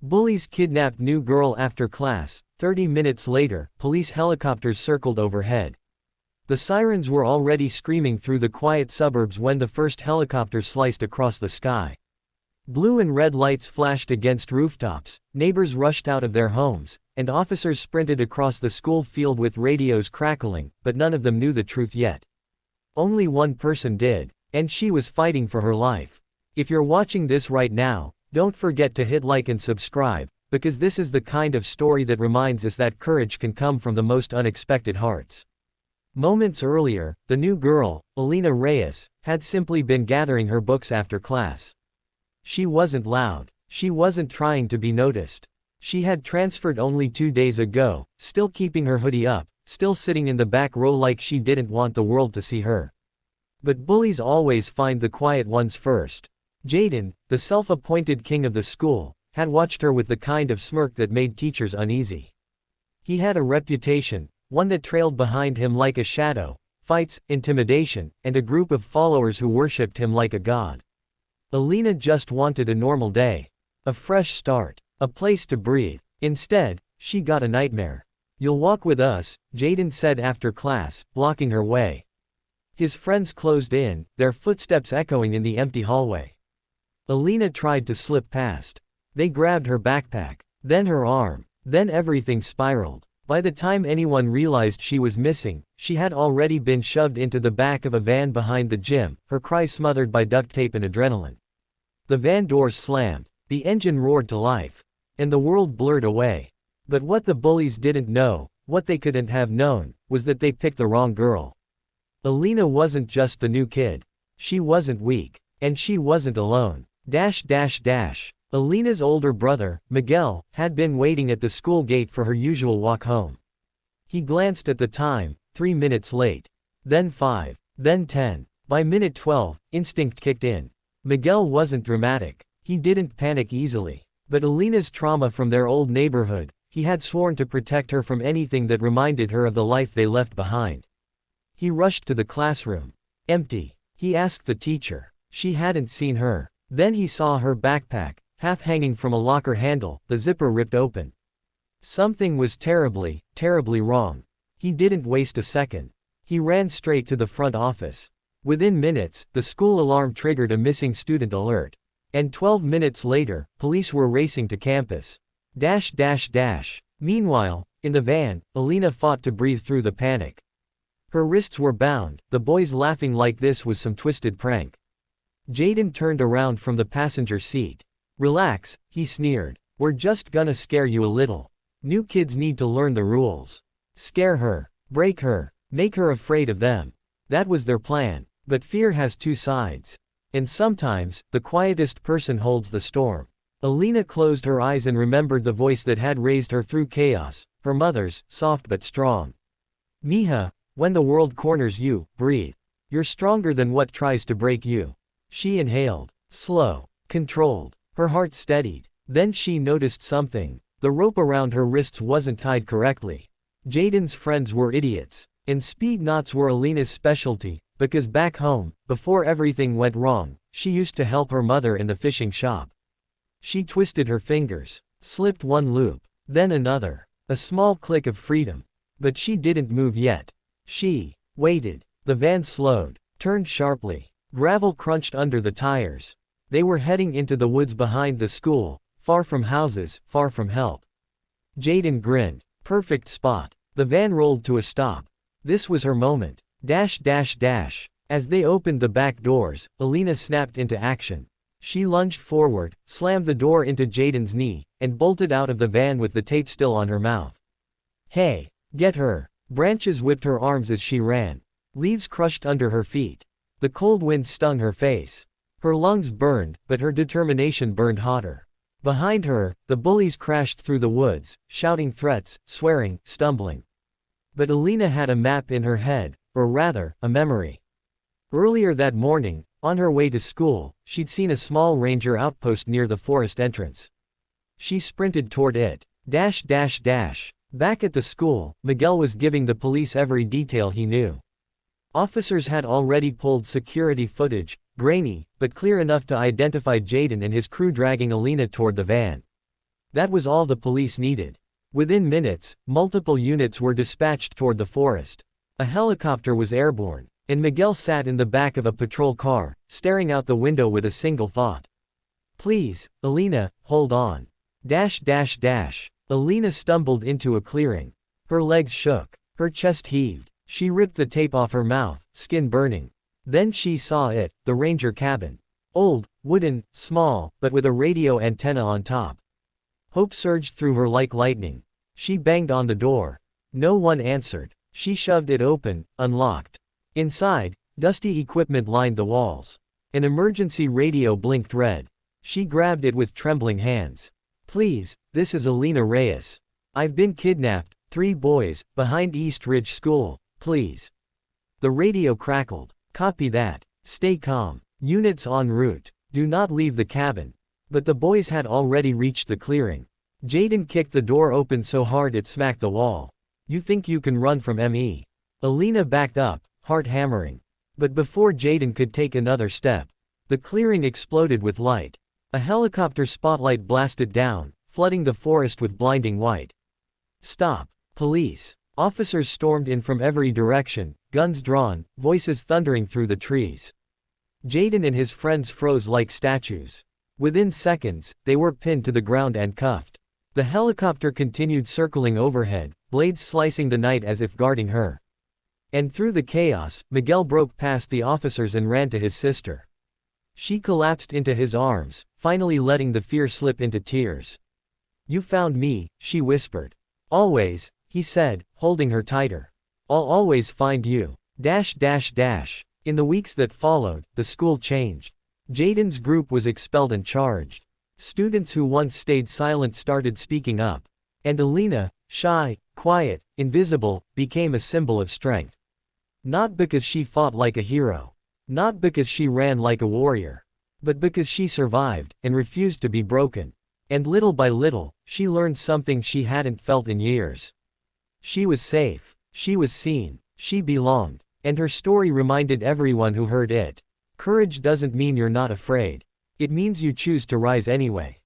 Bullies kidnapped new girl after class. 30 minutes later, police helicopters circled overhead. The sirens were already screaming through the quiet suburbs when the first helicopter sliced across the sky. Blue and red lights flashed against rooftops, neighbors rushed out of their homes, and officers sprinted across the school field with radios crackling, but none of them knew the truth yet. Only one person did, and she was fighting for her life. If you're watching this right now, don't forget to hit like and subscribe, because this is the kind of story that reminds us that courage can come from the most unexpected hearts. Moments earlier, the new girl, Alina Reyes, had simply been gathering her books after class. She wasn't loud. She wasn't trying to be noticed. She had transferred only 2 days ago, still keeping her hoodie up, still sitting in the back row like she didn't want the world to see her. But bullies always find the quiet ones first. Jaden, the self-appointed king of the school, had watched her with the kind of smirk that made teachers uneasy. He had a reputation, one that trailed behind him like a shadow: fights, intimidation, and a group of followers who worshipped him like a god. Alina just wanted a normal day. A fresh start. A place to breathe. Instead, she got a nightmare. "You'll walk with us," Jaden said after class, blocking her way. His friends closed in, their footsteps echoing in the empty hallway. Alina tried to slip past. They grabbed her backpack, then her arm, then everything spiraled. By the time anyone realized she was missing, she had already been shoved into the back of a van behind the gym, her cries smothered by duct tape and adrenaline. The van doors slammed, the engine roared to life, and the world blurred away. But what the bullies didn't know, what they couldn't have known, was that they picked the wrong girl. Alina wasn't just the new kid. She wasn't weak. And she wasn't alone. Alina's older brother, Miguel, had been waiting at the school gate for her usual walk home. He glanced at the time: 3 minutes late. Then 5. Then 10. By minute 12, instinct kicked in. Miguel wasn't dramatic. He didn't panic easily. But Alina's trauma from their old neighborhood, he had sworn to protect her from anything that reminded her of the life they left behind. He rushed to the classroom. Empty. He asked the teacher. She hadn't seen her. Then he saw her backpack, half hanging from a locker handle, the zipper ripped open. Something was terribly, terribly wrong. He didn't waste a second. He ran straight to the front office. Within minutes, the school alarm triggered a missing student alert. And 12 minutes later, police were racing to campus. Meanwhile, in the van, Alina fought to breathe through the panic. Her wrists were bound, the boys laughing like this was some twisted prank. Jaden turned around from the passenger seat. "Relax," he sneered. "We're just gonna scare you a little. New kids need to learn the rules. Scare her, break her, make her afraid of them." That was their plan. But fear has two sides. And sometimes, the quietest person holds the storm. Alina closed her eyes and remembered the voice that had raised her through chaos, her mother's, soft but strong. "Mija, when the world corners you, breathe. You're stronger than what tries to break you." She inhaled. Slow. Controlled. Her heart steadied. Then she noticed something. The rope around her wrists wasn't tied correctly. Jaden's friends were idiots. And speed knots were Alina's specialty, because back home, before everything went wrong, she used to help her mother in the fishing shop. She twisted her fingers. Slipped one loop. Then another. A small click of freedom. But she didn't move yet. She waited. The van slowed. Turned sharply. Gravel crunched under the tires. They were heading into the woods behind the school, far from houses, far from help. Jaden grinned. Perfect spot. The van rolled to a stop. This was her moment. As they opened the back doors, Alina snapped into action. She lunged forward, slammed the door into Jaden's knee, and bolted out of the van with the tape still on her mouth. "Hey, get her!" Branches whipped her arms as she ran. Leaves crushed under her feet. The cold wind stung her face. Her lungs burned, but her determination burned hotter. Behind her, the bullies crashed through the woods, shouting threats, swearing, stumbling. But Alina had a map in her head, or rather, a memory. Earlier that morning, on her way to school, she'd seen a small ranger outpost near the forest entrance. She sprinted toward it. Back at the school, Miguel was giving the police every detail he knew. Officers had already pulled security footage, grainy, but clear enough to identify Jaden and his crew dragging Alina toward the van. That was all the police needed. Within minutes, multiple units were dispatched toward the forest. A helicopter was airborne, and Miguel sat in the back of a patrol car, staring out the window with a single thought. Please, Alina, hold on. Alina stumbled into a clearing. Her legs shook. Her chest heaved. She ripped the tape off her mouth, skin burning. Then she saw it, the ranger cabin. Old, wooden, small, but with a radio antenna on top. Hope surged through her like lightning. She banged on the door. No one answered. She shoved it open, unlocked. Inside, dusty equipment lined the walls. An emergency radio blinked red. She grabbed it with trembling hands. Please, this is Alina Reyes. I've been kidnapped, 3 boys, behind East Ridge School, please. The radio crackled. Copy that. Stay calm. Units en route. Do not leave the cabin. But the boys had already reached the clearing. Jaden kicked the door open so hard it smacked the wall. You think you can run from me? Alina backed up, heart hammering. But before Jaden could take another step, the clearing exploded with light. A helicopter spotlight blasted down, flooding the forest with blinding white. Stop! Police! Officers stormed in from every direction, guns drawn, voices thundering through the trees. Jaden and his friends froze like statues. Within seconds, they were pinned to the ground and cuffed. The helicopter continued circling overhead, blades slicing the night as if guarding her. And through the chaos, Miguel broke past the officers and ran to his sister. She collapsed into his arms, finally letting the fear slip into tears. You found me, she whispered. Always, he said, holding her tighter. I'll always find you. In the weeks that followed, the school changed. Jaden's group was expelled and charged. Students who once stayed silent started speaking up. And Alina, shy, quiet, invisible, became a symbol of strength. Not because she fought like a hero. Not because she ran like a warrior. But because she survived, and refused to be broken. And little by little, she learned something she hadn't felt in years. She was safe. She was seen. She belonged. And her story reminded everyone who heard it. Courage doesn't mean you're not afraid. It means you choose to rise anyway.